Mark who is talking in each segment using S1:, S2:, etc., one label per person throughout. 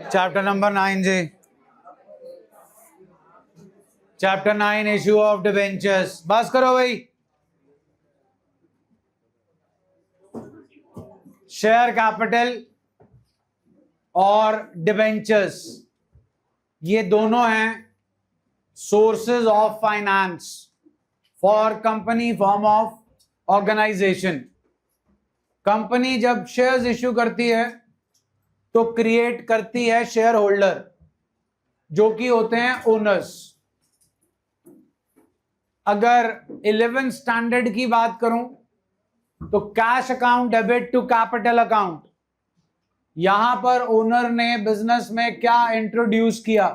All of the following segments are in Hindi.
S1: चैप्टर नंबर 9 जी। Chapter 9 issue of debentures. बस करो भाई। शेयर कैपिटल और डिबेंचर्स ये दोनों हैं sources of finance for company form of organisation. Company जब शेयर्स इश्यू करती है तो क्रिएट करती है शेयर होल्डर जो कि होते हैं ओनर्स। अगर 11th स्टैंडर्ड की बात करूं तो cash account debit to capital account, यहां पर ओनर ने बिजनेस में क्या इंट्रोड्यूस किया?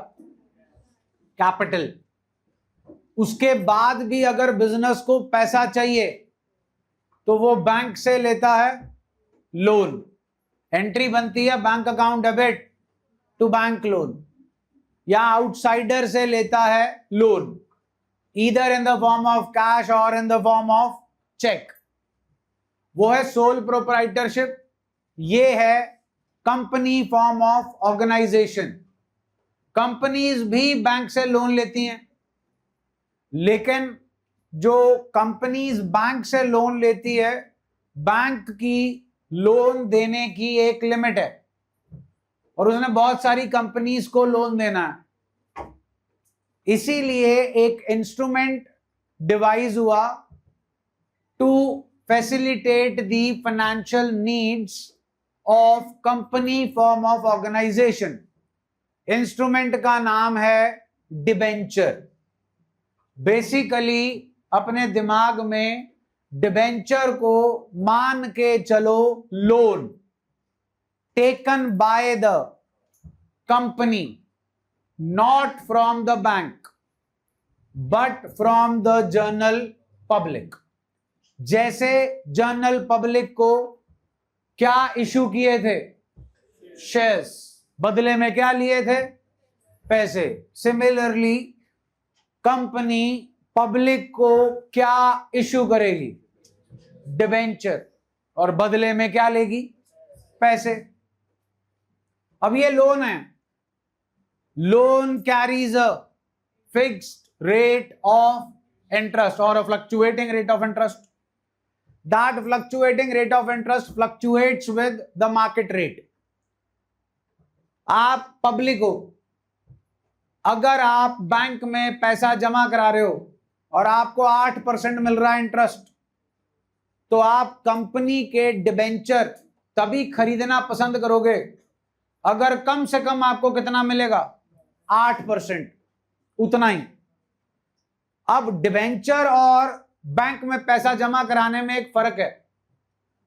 S1: कैपिटल। उसके बाद भी अगर बिजनेस को पैसा चाहिए तो वो बैंक से लेता है लोन। एंट्री बनती है bank account debit to bank loan, या आउटसाइडर से लेता है loan, either in the form of cash और in the form of cheque. वो है सोल प्रोप्राइटरशिप। ये है company form of organisation. Companies भी बैंक से लोन लेती हैं, लेकिन जो कंपनीज बैंक से लोन लेती है, बैंक की लोन देने की एक लिमिट है और उसने बहुत सारी कंपनीज को लोन देना है। इसीलिए एक इंस्ट्रूमेंट डिवाइस हुआ to facilitate the financial needs of company form of organisation. Instrument का नाम है डिबेंचर। बेसिकली अपने दिमाग में डिबेंचर को मान के चलो loan taken by the company, not from the bank but from the general public. जैसे जनरल पब्लिक को क्या इशू किए थे? शेयर्स। बदले में क्या लिए थे? पैसे। सिमिलरली कंपनी पब्लिक को क्या इशू करेगी? डिबेंचर। और बदले में क्या लेगी? पैसे। अब ये लोन है। Loan carries a fixed rate of interest और a fluctuating rate of interest. That fluctuating rate of interest fluctuates with the market rate. आप पब्लिक हो, अगर आप बैंक में पैसा जमा करा रहे हो और आपको 8% मिल रहा है इंटरेस्ट, तो आप कंपनी के डिबेंचर तभी खरीदना पसंद करोगे अगर कम से कम आपको कितना मिलेगा? 8%। उतना ही। अब डिबेंचर और बैंक में पैसा जमा कराने में एक फर्क है।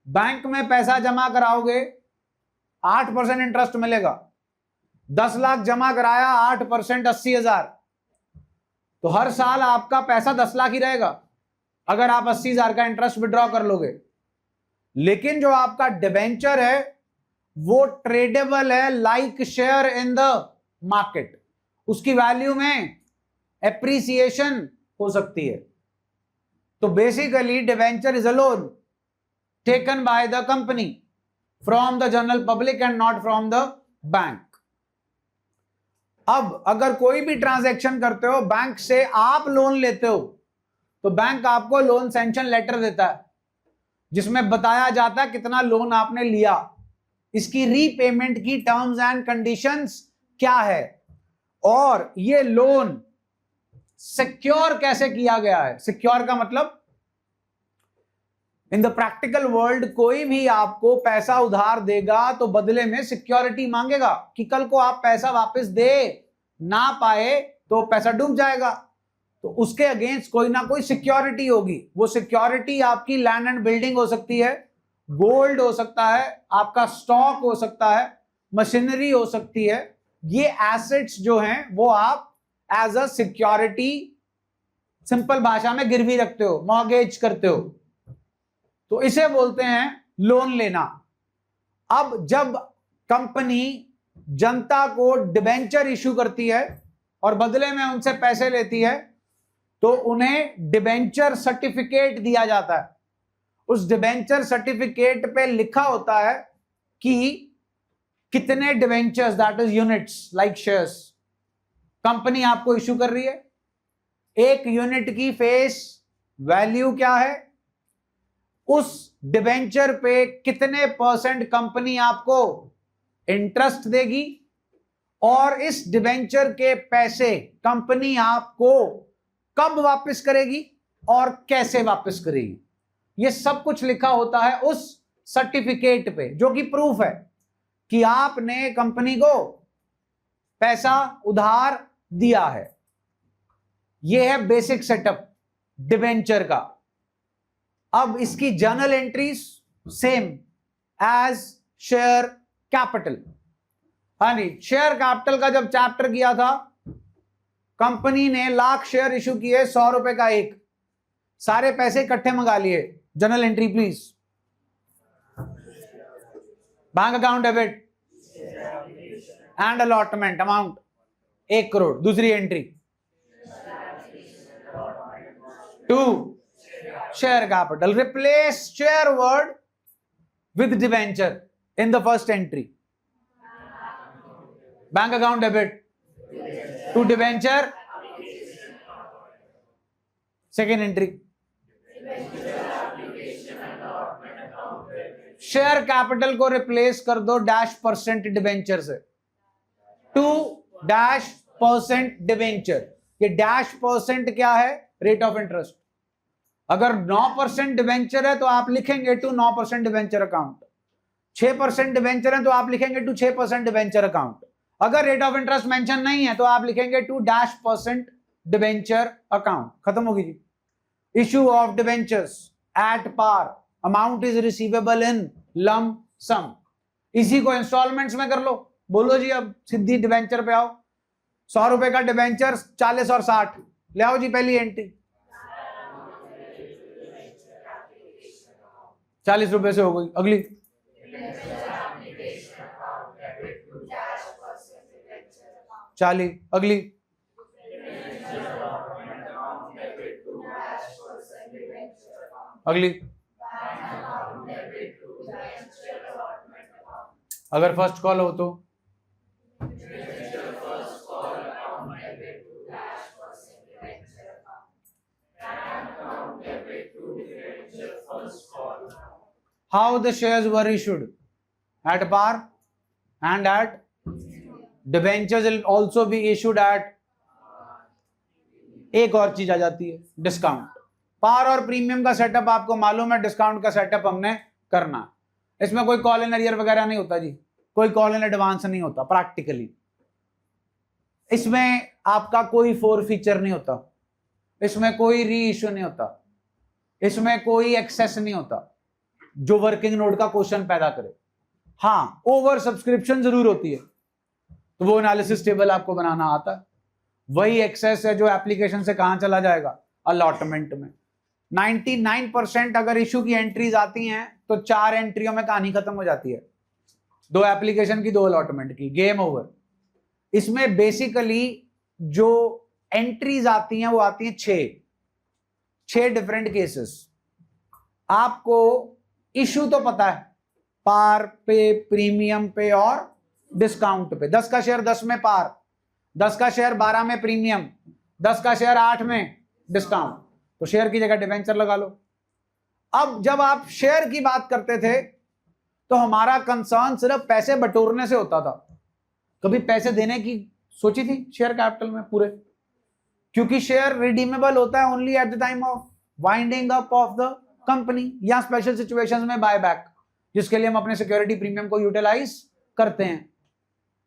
S1: बैंक में पैसा जमा कराओगे 8% इंटरेस्ट मिलेगा। 10 लाख जमा कराया, 8% 80,000, तो हर साल आपका पैसा 10 लाख ही रहेगा अगर आप 80,000 का इंटरेस्ट विड्रॉ कर लोगे। लेकिन जो आपका डिबेंचर है वो ट्रेडेबल है, like share in the market. उसकी वैल्यू में एप्रिसिएशन हो सकती है। तो basically debenture is a loan taken by the company from the general public and not from the bank. अब अगर कोई भी ट्रांजैक्शन करते हो, बैंक से आप लोन लेते हो, तो बैंक आपको लोन सैंक्शन लेटर देता है जिसमें बताया जाता है कितना लोन आपने लिया, इसकी रीपेमेंट की टर्म्स एंड कंडीशंस क्या है, और ये लोन सिक्योर कैसे किया गया है। सिक्योर का मतलब इन द प्रैक्टिकल वर्ल्ड कोई भी आपको पैसा उधार देगा तो बदले में सिक्योरिटी मांगेगा कि कल को आप पैसा वापस दे ना पाए तो पैसा डूब जाएगा, तो उसके अगेंस्ट कोई ना कोई सिक्योरिटी होगी। वो सिक्योरिटी आपकी लैंड एंड बिल्डिंग हो सकती है, गोल्ड हो सकता है, आपका स्टॉक हो सकता है, मशीनरी हो सकती है। ये एसेट्स जो हैं वो आप एज अ सिक्योरिटी, सिंपल भाषा में गिरवी रखते हो, मॉर्गेज करते हो, तो इसे बोलते हैं लोन लेना। अब जब कंपनी जनता को डिबेंचर इशू करती है और बदले में उनसे पैसे लेती है, तो उन्हें डिबेंचर सर्टिफिकेट दिया जाता है। उस डिबेंचर सर्टिफिकेट पे लिखा होता है कि कितने debentures, that is units like shares, company आपको इशू कर रही है। एक यूनिट की फेस वैल्यू क्या है, उस डिवेंचर पे कितने % कंपनी आपको इंटरेस्ट देगी, और इस डिवेंचर के पैसे कंपनी आपको कब वापस करेगी और कैसे वापस करेगी। यह सब कुछ लिखा होता है उस सर्टिफिकेट पे, जो कि प्रूफ है कि आपने कंपनी को पैसा उधार दिया है। यह है बेसिक सेटअप डिवेंचर का। अब इसकी journal entries same as share capital. हाँ जी, शेयर कैपिटल का जब चैप्टर किया था, कंपनी ने 1,00,000 शेयर इशू किए, 100 रुपए का एक, सारे पैसे इकट्ठे मंगा लिए। Journal entry please. Bank account debit and allotment amount 1 crore. दूसरी entry 2 share capital, replace share word with debenture in the first entry. Bank account debit to debenture, second entry share capital को रिप्लेस कर दो -% डिवेंचर से, 2% डिवेंचर। ये -% क्या है, रेट ऑफ इंटरेस्ट। अगर 9% डिवेंचर है तो आप लिखेंगे टू 9% डिवेंचर अकाउंट, 6% डिवेंचर है तो आप लिखेंगे टू 6% डिवेंचर अकाउंट। अगर रेट ऑफ इंटरेस्ट मेंशन नहीं है तो आप लिखेंगे टू -% डिवेंचर अकाउंट। खत्म होगी जी। Issue of debentures at par, amount is receivable in lump sum. इसी को इंस्टॉलमेंट्स में कर लो। बोलो जी, अब सीधी डिवेंचर पे आओ। 100 रुपए का डिवेंचर 40 और 60 ले आओ जी। पहली एंट्री 40 रुपए से हो गई। अगली 40, अगली अगली। अगर फर्स्ट कॉल हो तो how the shares were issued at par and at debentures will also be issued at, एक और चीज आ जाती है डिस्काउंट। पार और प्रीमियम का सेटअप आपको मालूम है, डिस्काउंट का सेटअप हमने करना। इसमें कोई कॉल इन अरियर वगैरह नहीं होता जी, कोई कॉल इन एडवांस नहीं होता प्रैक्टिकली। इसमें आपका कोई फोर फीचर नहीं होता, इसमें कोई री इश्यू नहीं होता, इसमें कोई एक्सेस नहीं होता जो वर्किंग नोट का क्वेश्चन पैदा करे। हाँ, ओवर सब्सक्रिप्शन जरूर होती है, तो वो एनालिसिस टेबल आपको बनाना आता है। वही एक्सेस है जो एप्लीकेशन से कहां चला जाएगा, अलॉटमेंट में। 99% अगर इशू की एंट्रीज आती हैं तो 4 एंट्रियों में कहानी खत्म हो जाती है, 2 एप्लीकेशन की, 2 अलॉटमेंट की, गेम ओवर। इसमें बेसिकली जो एंट्रीज आती हैं वो आती हैं 6 डिफरेंट केसेस। आपको इशू तो पता है, पार पे, प्रीमियम पे और डिस्काउंट पे। 10 का शेयर 10 में पार, 10 का शेयर 12 में प्रीमियम, 10 का शेयर 8 में डिस्काउंट, तो शेयर की जगह डिवेंचर लगा लो। अब जब आप शेयर की बात करते थे तो हमारा कंसर्न सिर्फ पैसे बटोरने से होता था, कभी पैसे देने की सोची थी शेयर कैपिटल में पूरे? क्योंकि शेयर रिडीमेबल होता है only at the time of winding up of the company या स्पेशल सिचुएशंस में बाय बैक, जिसके लिए हम अपने सिक्योरिटी प्रीमियम को यूटिलाइज करते हैं।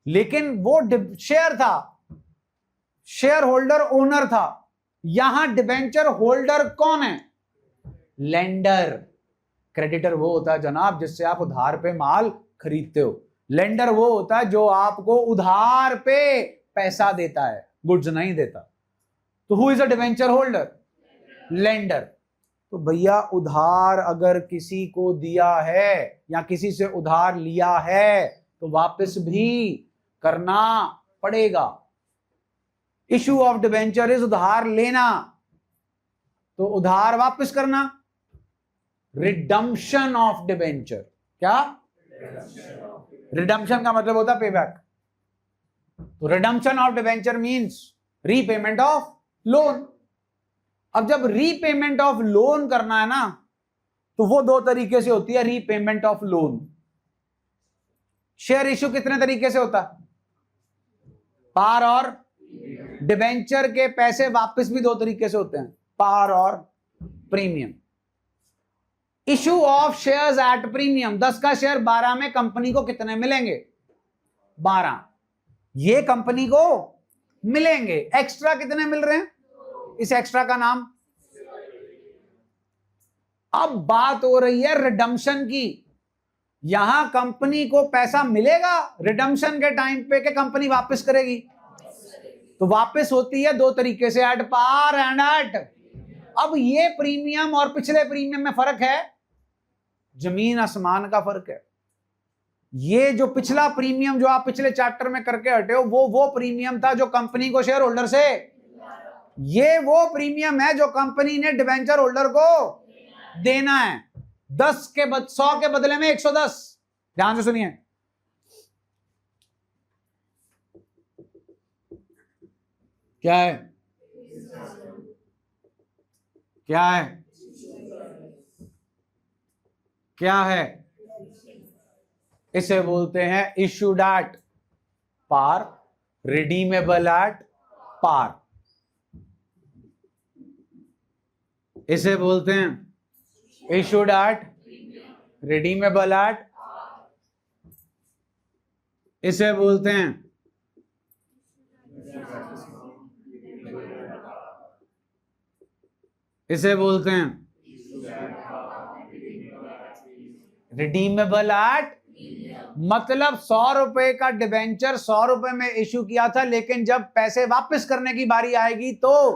S1: लेकिन वो शेयर था, शेयर होल्डर ओनर था। यहां डिवेंचर होल्डर कौन है? लेंडर। क्रेडिटर वो होता है जनाब जिससे आप उधार पे माल खरीदते हो, लेंडर वो होता है जो आपको उधार पे पैसा देता है, गुड्स नहीं देता। तो who is a debenture holder? Lender. तो भैया उधार अगर किसी को दिया है या किसी से उधार लिया है तो वापस भी करना पड़ेगा। इशू ऑफ डिवेंचर इज उधार लेना, तो उधार वापस करना। रिडम्पशन ऑफ डिवेंचर, क्या? रिडम्पशन का मतलब होता है पे बैक। तो redemption of debenture means repayment of loan. अब जब रीपेमेंट ऑफ लोन करना है ना, तो वो दो तरीके से होती है repayment of loan. Share issue कितने तरीके से होता है? पार और डिबेंचर के पैसे वापस भी दो तरीके से होते हैं, पार और premium. Issue of shares at premium, 10 का शेयर 12 में कंपनी को कितने मिलेंगे? 12। ये कंपनी को मिलेंगे। एक्स्ट्रा कितने मिल रहे हैं? इस एक्स्ट्रा का नाम। अब बात हो रही है रिडम्पशन की। यहां कंपनी को पैसा मिलेगा रिडम्पशन के टाइम पे कि कंपनी वापस करेगी? तो वापस होती है दो तरीके से, एट पार एंड एट। अब ये प्रीमियम और पिछले प्रीमियम में फर्क है, जमीन आसमान का फर्क है। ये जो पिछला प्रीमियम जो आप पिछले चैप्टर में करके हटे हो, वो प्रीमियम था जो कंपनी को शेयर होल्डर से, ये वो प्रीमियम है जो कंपनी ने डिबेंचर होल्डर को देना है। 100 के बदले में 110। ध्यान से सुनिए, क्या है? क्या है? क्या है? इसे बोलते हैं issued at par, redeemable at par. इसे बोलते हैं इशूड एट, रिडीमेबल एट। इसे बोलते हैं रिडीमेबल एट। मतलब 100 रुपए का डिबेंचर 100 रुपए में इश्यू किया था, लेकिन जब पैसे वापस करने की बारी आएगी तो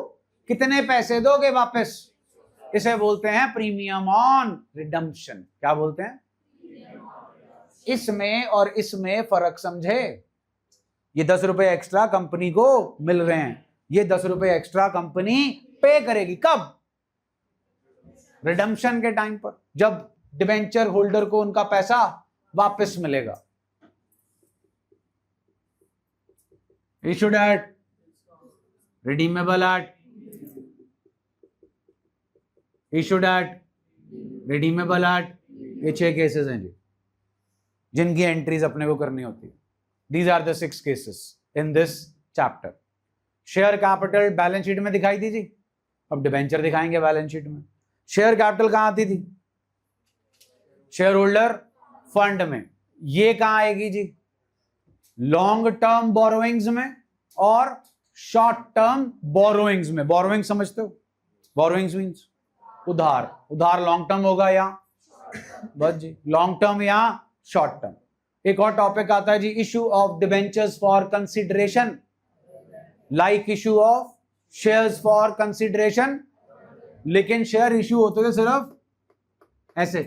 S1: कितने पैसे दोगे वापस? इसे बोलते हैं प्रीमियम ऑन रिडम्पशन। क्या बोलते हैं? इसमें और इसमें फर्क समझे। ये 10 रुपए एक्स्ट्रा कंपनी को मिल रहे हैं, ये 10 रुपए एक्स्ट्रा कंपनी पे करेगी कब? रिडम्पशन के टाइम पर, जब डिबेंचर होल्डर को उनका पैसा वापस मिलेगा। Issued at, redeemable eight, issued at, redeemable eight. ये 6 केसेस हैं जी जिनकी एंट्रीज अपने को करनी होती है। These are the 6 cases in this chapter. Share capital balance sheet में दिखाई थी जी, अब डिबेंचर दिखाएंगे बैलेंस शीट में। शेयर कैपिटल कहां आती थी? शेयर होल्डर फंड में। ये कहां आएगी जी? लॉन्ग टर्म बोरोइंग्स में और शॉर्ट टर्म बोरोइंग्स में। बोरोइंग समझते हो? बोरोइंग्स मींस उधार। उधार लॉन्ग टर्म होगा या बस जी, लॉन्ग टर्म या शॉर्ट टर्म। एक और टॉपिक आता है जी, issue of debentures for consideration, like issue of shares for consideration. लेकिन शेयर इशू होते थे सिर्फ ऐसे,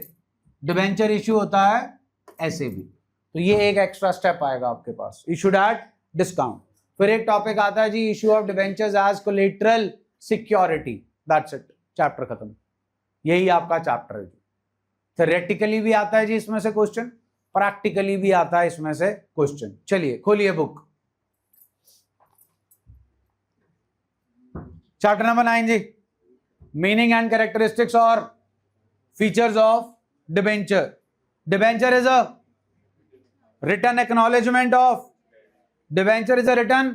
S1: डिबेंचर इशू होता है ऐसे भी। तो ये एक एक्स्ट्रा स्टेप आएगा आपके पास, इशूड एट डिस्काउंट। फिर एक टॉपिक आता है जी, issue of debentures as collateral security. That's it, chapter खत्म। यही आपका चैप्टर है। थ्योरेटिकली भी आता है जी इसमें से क्वेश्चन, प्रैक्टिकली भी आता है इसमें से क्वेश्चन। चलिए खोलिए बुक, चैप्टर नंबर 9 जी, मीनिंग एंड कैरेक्टरिस्टिक्स और features of debenture. Debenture is a written acknowledgement of, debenture is a written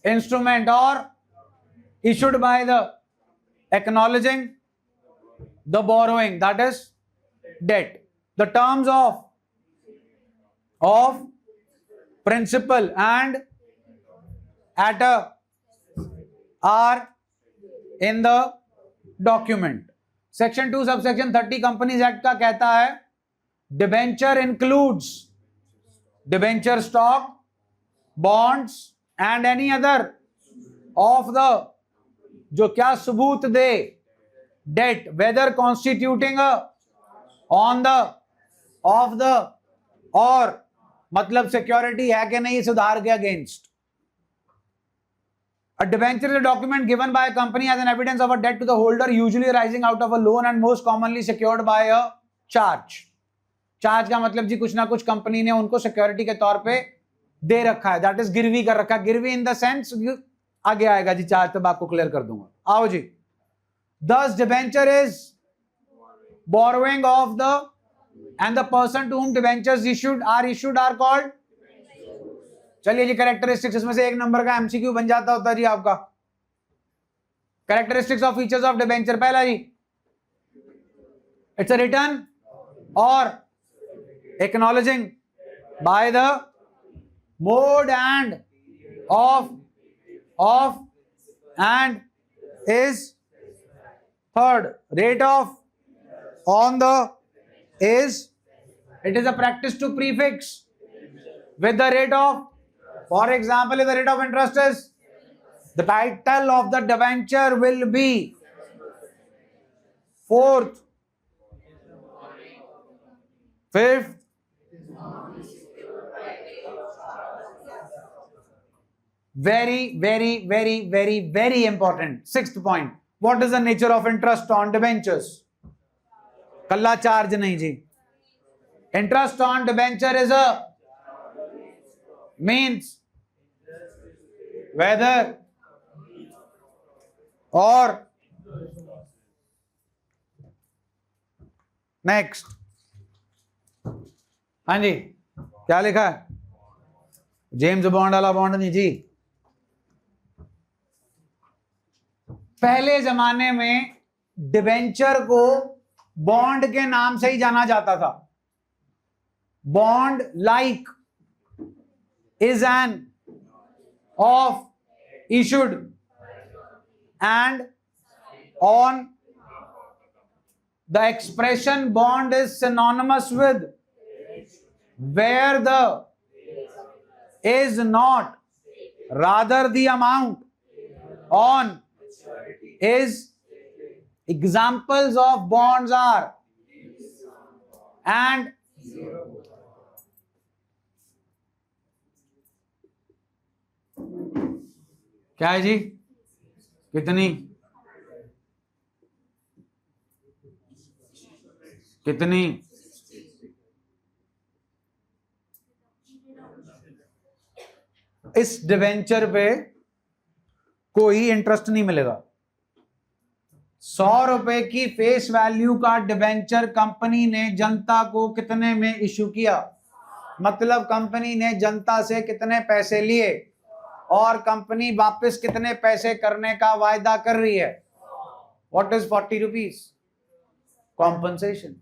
S1: instrument or issued by the acknowledging the borrowing, that is debt. The terms of principal and at a are in the document. Section 2 subsection 30 Companies Act का कहता है debenture includes debenture stock, bonds and any other of the, जो क्या सबूत दे, debt whether constituting on the, of the, और मतलब सिक्योरिटी है कि नहीं इस उधार के against. A debenture is a document given by a company as an evidence of a debt to the holder, usually arising out of a loan and most commonly secured by a charge. Charge का मतलब जी कुछ ना कुछ कंपनी ने उनको सिक्योरिटी के तौर पे दे रखा है, दैट इज गिरवी कर रखा है। गिरवी इन द सेंस आगे आएगा जी, चार्ज तब आपको क्लियर कर दूंगा। आओ जी, thus debenture is borrowing of the and the person to whom debentures issued are called. चलिए जी, कैरेक्टरिस्टिक्स, इसमें से एक नंबर का एमसीक्यू बन जाता होता जी आपका। Characteristics of features of debenture, पहला जी, इट्स अ रिटर्न और acknowledging by the mode and of and is third rate of on the is, it is a practice to prefix with the rate of, for example if the rate of interest is, the title of the debenture will be fourth, fifth, very important, sixth point, what is the nature of interest on debentures? Kalla charge नहीं जी, interest on debenture is a means whether or next। हाँ जी, क्या लिखा है? जेम्स बॉन्ड वाला बॉन्ड नहीं जी। पहले जमाने में डिबेंचर को बॉन्ड के नाम से ही जाना जाता था। Bond like is an of issued and on the expression bond is synonymous with where the is not, rather the amount on is, examples of bonds are and क्या है जी, कितनी कितनी इस डिवेंचर पे कोई इंटरेस्ट नहीं मिलेगा। 100 रुपए की फेस वैल्यू का डिवेंचर कंपनी ने जनता को कितने में इशू किया, मतलब कंपनी ने जनता से कितने पैसे लिए और कंपनी वापस कितने पैसे करने का वायदा कर रही है। What is 40 rupees? Compensation,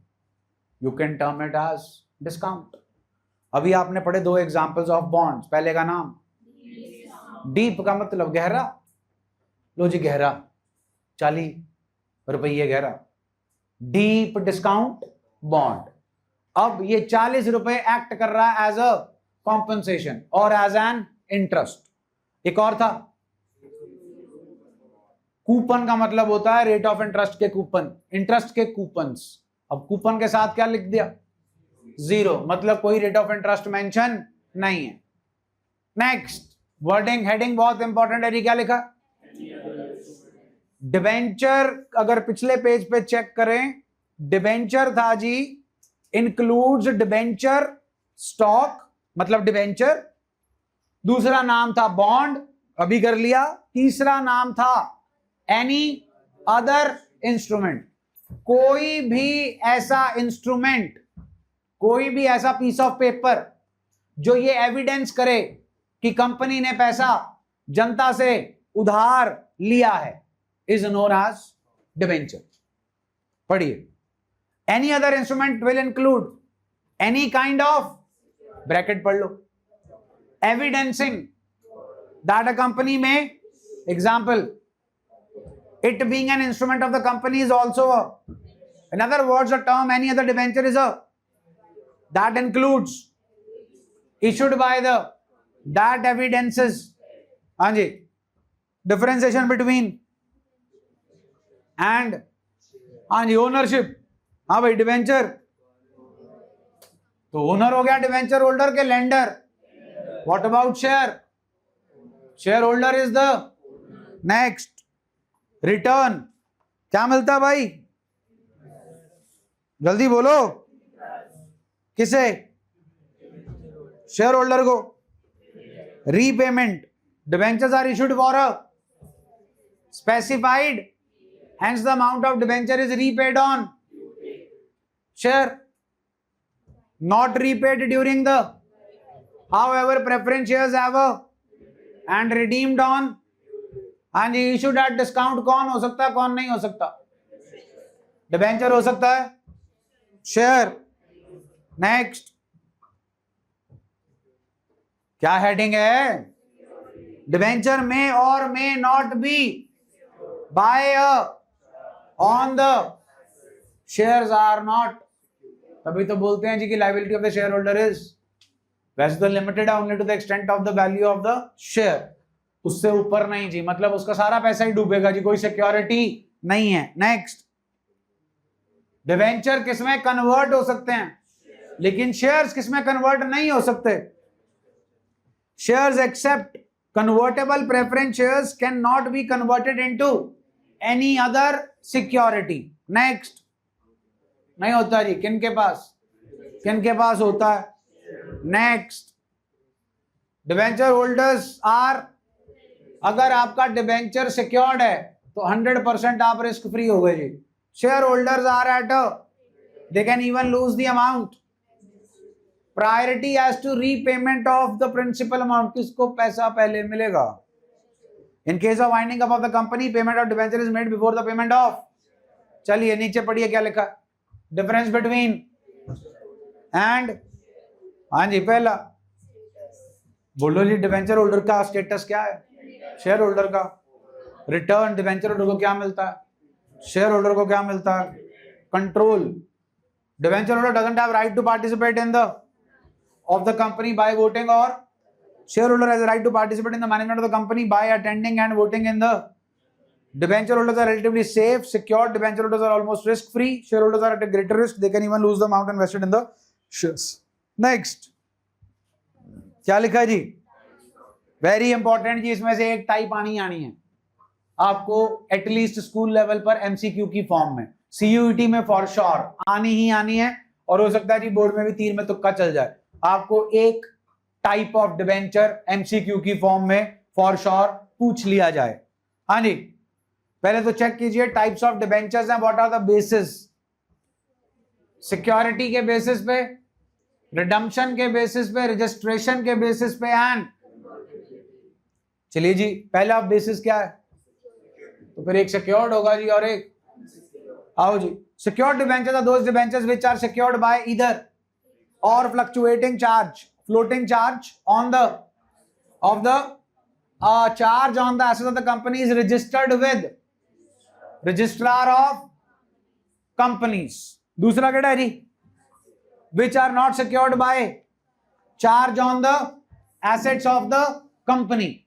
S1: you can term it as discount. अभी आपने पढ़े दो एग्जांपल्स ऑफ बॉन्ड्स, पहले का नाम डीप का मतलब गहरा, लो जी गहरा 40 रुपये गहरा, डीप डिस्काउंट बॉन्ड। अब ये 40 रुपए एक्ट कर रहा है एज अ कॉम्पनसेशन और एज एन इंटरेस्ट। एक और था कूपन, का मतलब होता है रेट ऑफ इंटरेस्ट के कूपन, इंटरेस्ट के कूपन्स। अब कूपन के साथ क्या लिख दिया? 0, मतलब कोई रेट ऑफ इंटरेस्ट मेंशन नहीं है। नेक्स्ट वर्डिंग, हेडिंग बहुत इंपॉर्टेंट है जी, क्या लिखा? डिबेंचर, अगर पिछले पेज पे चेक करें, डिबेंचर था जी इंक्लूड्स डिबेंचर स्टॉक, मतलब डिबेंचर। दूसरा नाम था बॉन्ड, अभी कर लिया। तीसरा नाम था एनी अदर इंस्ट्रूमेंट, कोई भी ऐसा इंस्ट्रूमेंट, कोई भी ऐसा पीस ऑफ पेपर जो ये एविडेंस करे कि कंपनी ने पैसा जनता से उधार लिया है, इज नोन एज डिबेंचर। पढ़िए, any other instrument will include any kind of, bracket पढ़ लो, एविडेंसिंग दैट अ कंपनी में, example it being an instrument of the company is also a, in other words, the term any other debenture is a, that includes issued by the, that evidences, हाँ जी, differentiation between and, हाँ जी, ownership, हाँ भाई डिवेंचर तो ओनर हो गया डिवेंचर होल्डर के lender. What about share? Share holder is the next. Return क्या मिलता है भाई, जल्दी बोलो? किसे? शेयर होल्डर को। Repayment, debentures are issued for a specified, hence the amount of debenture is repaid on share, not repaid during the, however preference shares have a and redeemed on, and issued at discount। कौन हो सकता है, कौन नहीं हो सकता? डिबेंचर हो सकता है, शेयर। नेक्स्ट, क्या हेडिंग है? डिबेंचर में और may not be buy on the shares are not, तभी तो बोलते हैं जी कि liability of the share holder is, वैसे तो लिमिटेड है only to the extent of the value of the share, उससे ऊपर नहीं जी, मतलब उसका सारा पैसा ही डूबेगा जी, कोई सिक्योरिटी नहीं है। नेक्स्ट, डिवेंचर किसमें कन्वर्ट हो सकते हैं, लेकिन शेयर्स किसमें कन्वर्ट नहीं हो सकते? Shares except convertible preference shares can not be converted into any other security. Next, नहीं होता जी, किन के पास होता है? नेक्स्ट, डिवेंचर होल्डर्स आर, अगर आपका डिवेंचर सिक्योर्ड है तो 100% आप रिस्क फ्री हो गए जी। Share holders are at they can even lose the amount, priority as to repayment of the principal amount, किसको पैसा पहले मिलेगा? In case of winding up of the company, payment of debenture is made before the payment of, चलिए नीचे पढ़िए क्या लिखा, डिफरेंस बिटवीन एंड, हाँ जी पहला बोलो जी, डिवेंचर होल्डर का स्टेटस क्या है? शेयर होल्डर का। रिटर्न, डिवेंचर होल्डर को क्या मिलता है? शेयर होल्डर को क्या मिलता है? Control. Debenture holder doesn't have right to participate in the of the company by voting, और share holder has right to participate in the management of the company by attending and voting in the. Debenture holders are relatively safe, secured. Debenture holders are almost risk-free. Shareholders are at a greater risk. They can even lose the amount invested in the shares. Next, क्या लिखा है जी? Very important जी, इसमें से एक टाइप आनी है आपको एटलीस्ट स्कूल लेवल पर एमसीक्यू की फॉर्म में, सीयूईटी में फॉर श्योर आनी है, और हो सकता है जी बोर्ड में भी तीर में तुक्का चल जाए। आपको एक टाइप ऑफ डिबेंचर एमसीक्यू की फॉर्म में फॉर श्योर पूछ लिया जाए। हाँ जी, पहले तो चेक कीजिए टाइप्स ऑफ डिबेंचर्स हैं, what are the basis? Security के बेसिस पे, रिडम्पशन के बेसिस पे, रजिस्ट्रेशन के बेसिस पे, एंड चलिए जी पहला बेसिस क्या है? तो फिर एक सिक्योर्ड होगा जी और एक, आओ जी, secured debentures are those debentures which are secured by either और fluctuating charge, floating charge on the of the charge on the assets of the company is registered with registrar of companies। दूसरा क्या है जी? which are not secured by charge on the assets of the company।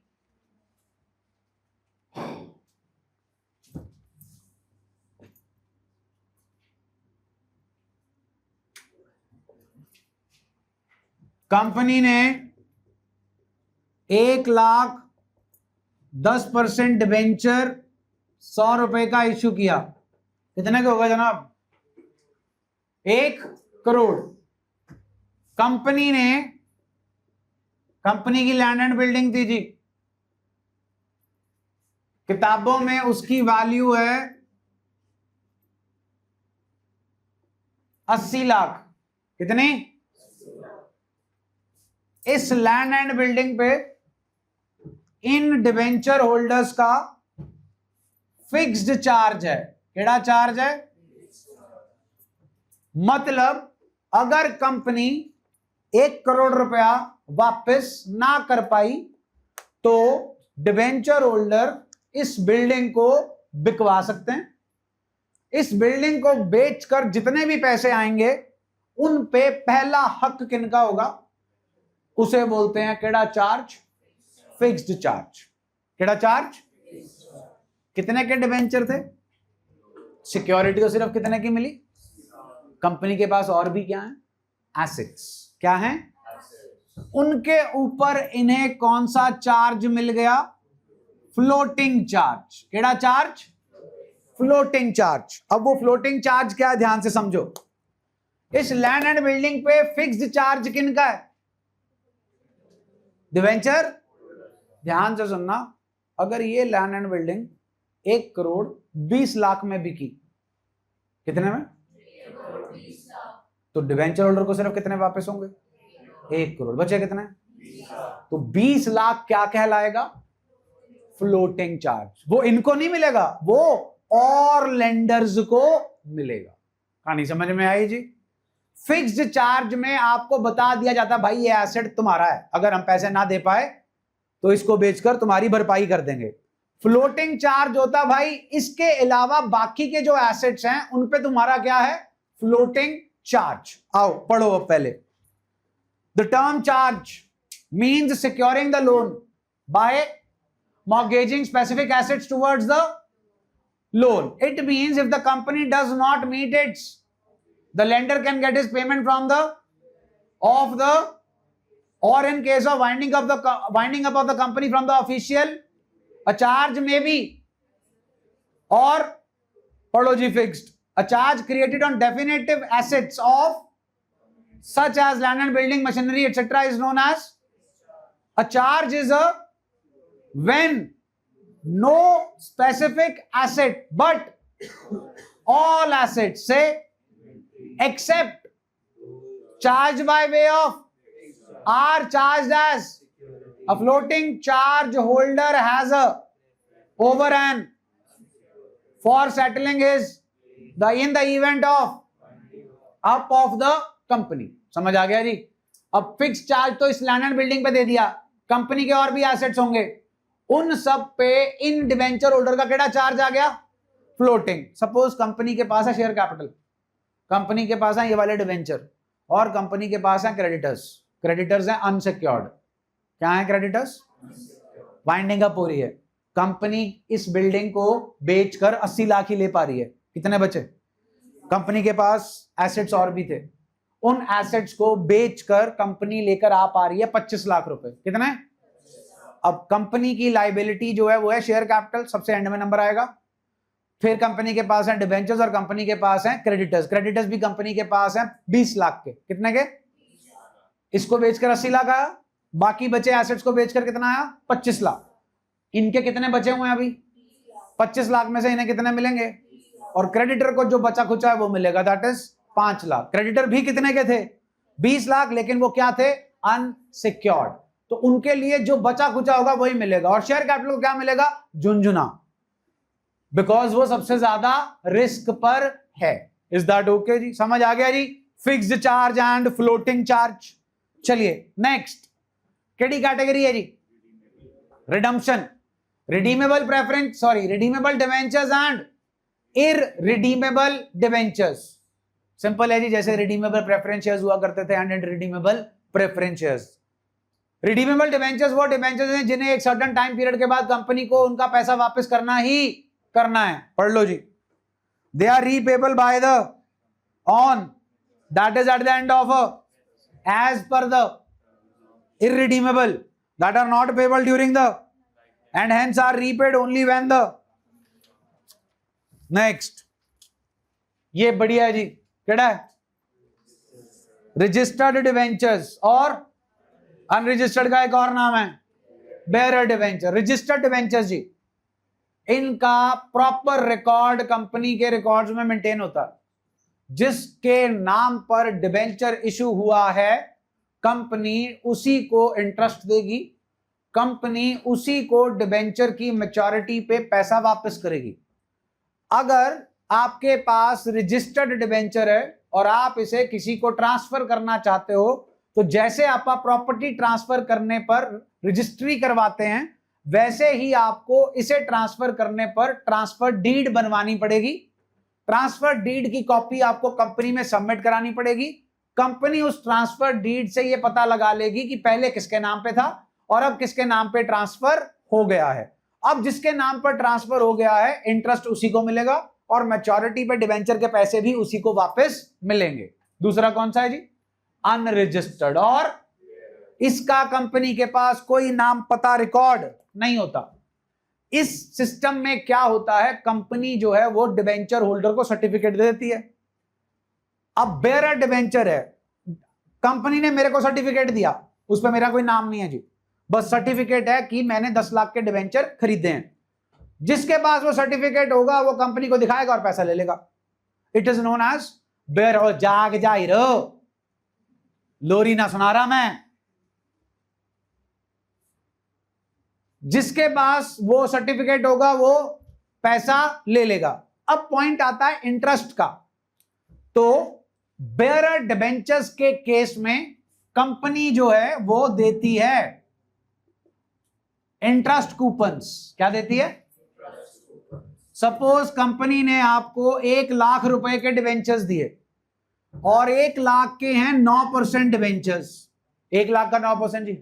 S1: Company ने 1,10,000 डिबेंचर 100 रुपए का इश्यू किया, कितने का होगा जनाब? 1 करोड़। कंपनी की लैंड एंड बिल्डिंग थी जी, किताबों में उसकी वैल्यू है 80 लाख। कितनी? इस लैंड एंड बिल्डिंग पे इन डिबेंचर होल्डर्स का फिक्स्ड चार्ज है। केड़ा चार्ज है? मतलब अगर कंपनी 1 करोड़ रुपया वापस ना कर पाई तो डिबेंचर होल्डर इस बिल्डिंग को बिकवा सकते हैं। इस बिल्डिंग को बेचकर जितने भी पैसे आएंगे उन पे पहला हक किनका होगा? उसे बोलते हैं केड़ा चार्ज? Fixed charge. केड़ा चार्ज? कितने के डिबेंचर थे? सिक्योरिटी तो सिर्फ कितने की मिली? कंपनी के पास और भी क्या है? एसेट्स। क्या है? उनके ऊपर इन्हें कौन सा चार्ज मिल गया? Floating charge. केड़ा चार्ज? Floating charge. अब वो फ्लोटिंग चार्ज क्या है, ध्यान से समझो। इस लैंड एंड बिल्डिंग पे फिक्स्ड चार्ज किन का है? डिवेंचर। ध्यान से सुनना, अगर ये लैंड एंड बिल्डिंग 1,20,00,000 में बिकी, कितने में? तो डिवेंचर होल्डर को सिर्फ कितने वापस होंगे? 1 करोड़। बचे कितने? तो 20 लाख क्या कहलाएगा? Floating charge. वो इनको नहीं मिलेगा, वो और लेंडर्स को मिलेगा। कहानी समझ में आई जी? फिक्स्ड चार्ज में आपको बता दिया जाता भाई ये एसेट तुम्हारा है, अगर हम पैसे ना दे पाए तो इसको बेचकर तुम्हारी भरपाई कर देंगे। फ्लोटिंग चार्ज होता भाई इसके अलावा बाकी के जो एसेट्स हैं उन पे तुम्हारा क्या है? Floating charge. आओ पढ़ो अब पहले। The term charge means securing the loan by mortgaging specific assets towards the loan. It means if the company does not meet its, the lender can get his payment from or in case of winding up of the company from the official, a charge may be or पढ़ो जी fixed, a charge created on definitive assets of such as land and building, machinery, etc. is known as a charge. Is a when no specific asset but all assets, say except charged by way of are charged as a floating charge holder has a overrun for settling his in the event of up of the company. समझ आ गया जी? अब फिक्स चार्ज तो इस लैंड एंड बिल्डिंग पे दे दिया, कंपनी के और भी एसेट्स होंगे, उन सब पे इन डिवेंचर होल्डर का केड़ा चार्ज आ गया? फ्लोटिंग। सपोज कंपनी के पास है शेयर कैपिटल, कंपनी के पास है ये वाले डिवेंचर, और कंपनी के पास है क्रेडिटर्स। क्रेडिटर्स हैं अनसिक्योर्ड। क्या है क्रेडिटर्स? वाइंडिंग अप हो रही है, कंपनी इस बिल्डिंग को बेचकर 80 लाख ही ले पा रही है। कितने बचे? कंपनी के पास एसेट्स और भी थे, उन एसेट्स को बेचकर कंपनी लेकर आ पा रही है 25 लाख रुपए। कितने? अब कंपनी की लाइबिलिटी जो है वो है शेयर कैपिटल, सबसे एंड में नंबर आएगा। फिर कंपनी के पास है डिबेंचर्स और कंपनी के पास है क्रेडिटर्स। क्रेडिटर्स भी कंपनी के पास है 20 लाख के। कितने के? इसको बेचकर 80 लाख आया, बाकी बचे एसेट्स को बेचकर कितना आया? 25 लाख। इनके कितने बचे हुए हैं अभी? 25 लाख में से इन्हें कितने मिलेंगे? और क्रेडिटर को जो बचा खुचा है वो मिलेगा, दैट इज 5 लाख। क्रेडिटर भी कितने के थे? 20 लाख, लेकिन वो क्या थे? अनसिक्योर्ड। तो उनके लिए जो बचा खुचा होगा वही मिलेगा। और शेयर कैपिटल को क्या मिलेगा? झुंझुना, बिकॉज वो सबसे ज्यादा रिस्क पर है। इज दैट ओके जी? समझ आ गया जी? Fixed charge and floating charge. चलिए नेक्स्ट केडी कैटेगरी है जी? Redemption, redeemable preference, sorry redeemable debentures and irredeemable debentures. Simple है जी, जैसे रिडीमेबल प्रेफरेंस शेयर्स हुआ करते थे and redeemable preference shares. Redeemable debentures वो डिवेंचर्स हैं जिन्हें एक सर्टेन टाइम पीरियड के बाद कंपनी को उनका पैसा वापस करना ही करना है। पढ़ लो जी। They are repayable by the on that is at the end of as per the irredeemable that are not payable during the and hence are repaid only when the next। ये बढ़िया है जी, केड़ा है? रजिस्टर्ड डिवेंचर्स और अनरजिस्टर्ड का एक और नाम है बेयरर डिवेंचर। रजिस्टर्ड डिवेंचर्स जी, इनका प्रॉपर रिकॉर्ड कंपनी के रिकॉर्ड्स में मेंटेन होता है। जिसके नाम पर डिवेंचर इशू हुआ है कंपनी उसी को इंटरेस्ट देगी, कंपनी उसी को डिवेंचर की मैच्योरिटी पे पैसा वापस करेगी। अगर आपके पास रजिस्टर्ड डिवेंचर है और आप इसे किसी को ट्रांसफर करना चाहते हो, तो जैसे आप प्रॉपर्टी ट्रांसफर करने पर रजिस्ट्री करवाते हैं, वैसे ही आपको इसे ट्रांसफर करने पर ट्रांसफर डीड बनवानी पड़ेगी। ट्रांसफर डीड की कॉपी आपको कंपनी में सबमिट करानी पड़ेगी। कंपनी उस ट्रांसफर डीड से यह पता लगा लेगी कि पहले किसके नाम पे था और अब किसके नाम पे ट्रांसफर हो गया है। अब जिसके नाम पर ट्रांसफर हो गया है, इंटरेस्ट उसी को मिलेगा और मैच्योरिटी पे डिवेंचर के पैसे भी उसी को वापस मिलेंगे। दूसरा कौन सा है जी? अनरजिस्टर्ड, और इसका कंपनी के पास कोई नाम पता रिकॉर्ड नहीं होता। इस सिस्टम में क्या होता है, कंपनी जो है वो डिवेंचर होल्डर को सर्टिफिकेट दे देती है, अब बेयरर डिबेंचर है, कंपनी ने मेरे को सर्टिफिकेट दिया, उस पर मेरा कोई नाम नहीं है जी, बस सर्टिफिकेट है कि मैंने 10 लाख के डिबेंचर खरीदे हैं। जिसके पास वो सर्टिफिकेट होगा वो कंपनी को दिखाएगा और पैसा ले लेगा। It is known as bearer. हो जाग जाई रो, लोरी ना सुना रहा मैं। जिसके पास वो सर्टिफिकेट होगा वो पैसा ले लेगा। अब पॉइंट आता है इंटरेस्ट का। तो बेयरर डिबेंचर्स के केस में कंपनी जो है वो देती है इंटरेस्ट कूपन्स। क्या देती है? सपोज कंपनी ने आपको 1 लाख रुपए के डिबेंचर्स दिए और 1 लाख के हैं 9% डिबेंचर्स। 1 लाख का 9% जी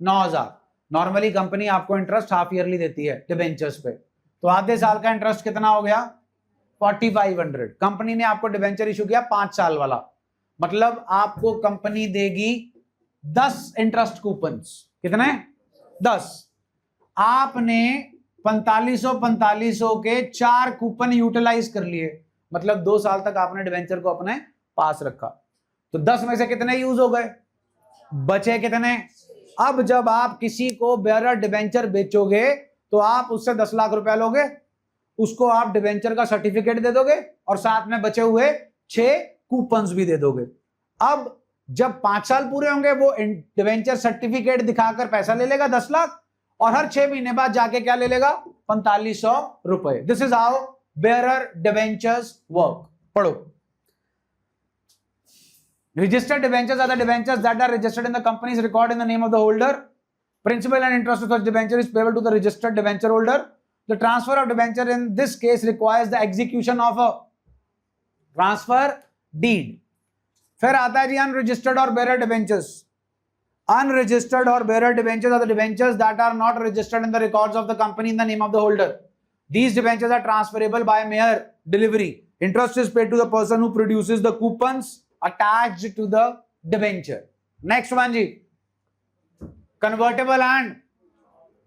S1: 9,000। नॉर्मली कंपनी आपको इंटरेस्ट हाफ ईयरली देती है डिबेंचर्स पे, तो आधे साल का इंटरेस्ट कितना हो गया? 4500। कंपनी ने आपको डिबेंचर इशू किया 5 साल वाला, मतलब आपको कंपनी देगी 10 इंटरेस्ट कूपन्स। कितने? 10। आपने 4500 के 4 कूपन यूटिलाइज कर लिए, मतलब 2 साल तक आपने डिबेंचर को अपने पास रखा, तो 10 में से कितने यूज हो गए? बचे कितने? अब जब आप किसी को बेयरर डिबेंचर बेचोगे तो आप उससे 10 लाख रुपया लोगे, उसको आप डिबेंचर का सर्टिफिकेट दे दोगे और साथ में बचे हुए 6 कूपन्स भी दे दोगे। अब जब 5 साल पूरे होंगे वो डिबेंचर सर्टिफिकेट दिखाकर पैसा ले लेगा 10 लाख, और हर 6 महीने बाद जाके क्या ले लेगा? 4500 रुपए। This is how bearer debentures work. पढ़ो। Registered debentures are the debentures that are registered in the company's record in the name of the holder. Principal and interest of such debenture is payable to the registered debenture holder. The transfer of debenture in this case requires the execution of a transfer deed. फिर आता है जी unregistered or bearer debentures. Unregistered or bearer debentures are the debentures that are not registered in the records of the company in the name of the holder. These debentures are transferable by mere delivery. Interest is paid to the person who produces the coupons attached to the debenture. Next one ji, convertible and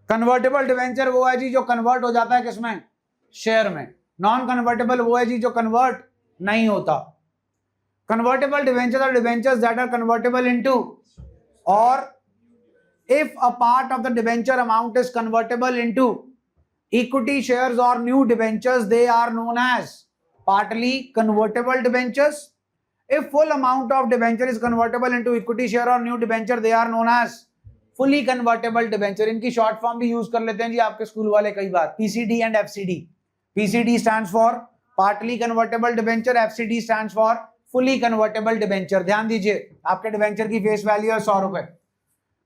S1: convertible debenture वो है जी जो कन्वर्ट हो जाता है किसमें? शेयर में। नॉन कन्वर्टेबल वो है जी जो कन्वर्ट नहीं होता। Convertible debentures are debentures that are convertible into, or if a part of the debenture amount is convertible into equity shares or new debentures, they are known as partly convertible debentures. If full amount of debenture is convertible into equity share or new debenture, they are known as fully convertible debenture. इनकी शॉर्ट फॉर्म भी यूज कर लेते हैं जी आपके स्कूल वाले कई बार, PCD and FCD. PCD stands for partly convertible debenture, FCD stands for fully convertible debenture. ध्यान दीजिए, आपके डिबेंचर की फेस वैल्यू है 100 रुपए।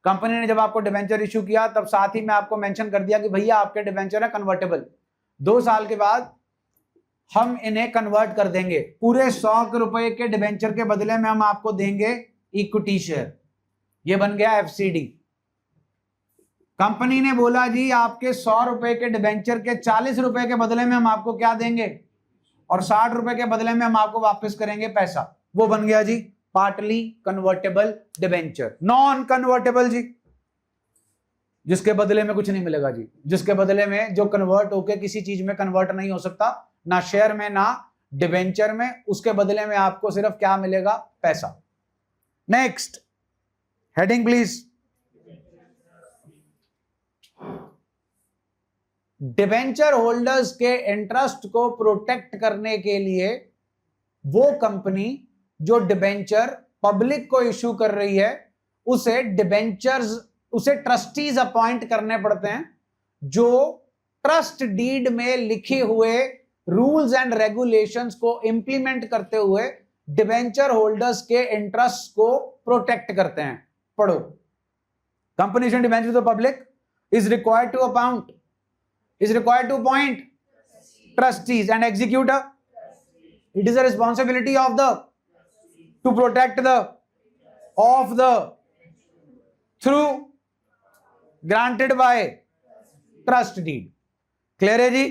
S1: कंपनी ने जब आपको डिबेंचर इशू किया तब साथ ही में आपको मेंशन कर दिया कि भैया आपके डिबेंचर है कन्वर्टेबल, 2 साल के बाद हम इन्हें कन्वर्ट कर देंगे, पूरे 100 रुपए के डिबेंचर के बदले में हम आपको देंगे इक्विटी शेयर। ये बन गया FCD। कंपनी ने बोला जी आपके 100 रुपए के डिबेंचर के 40 रुपए के बदले में हम आपको क्या देंगे, और 60 रुपए के बदले में हम आपको वापस करेंगे पैसा। वो बन गया जी partly convertible debenture. Non convertible जी जिसके बदले में कुछ नहीं मिलेगा जी, जिसके बदले में जो कन्वर्ट होके किसी चीज में कन्वर्ट नहीं हो सकता, ना शेयर में ना डिबेंचर में, उसके बदले में आपको सिर्फ क्या मिलेगा? पैसा। Next heading please. Debenture holders के इंटरेस्ट को प्रोटेक्ट करने के लिए वो कंपनी जो डिबेंचर पब्लिक को इशू कर रही है उसे ट्रस्टीज अपॉइंट करने पड़ते हैं, जो ट्रस्ट डीड में लिखे हुए रूल्स एंड रेगुलेशंस को इंप्लीमेंट करते हुए डिबेंचर होल्डर्स के इंटरेस्ट को प्रोटेक्ट करते हैं। पढ़ो। Company issuing debenture to the public is required to appoint trustees and execute it is a responsibility of to protect through granted by trust deed. Clear है जी?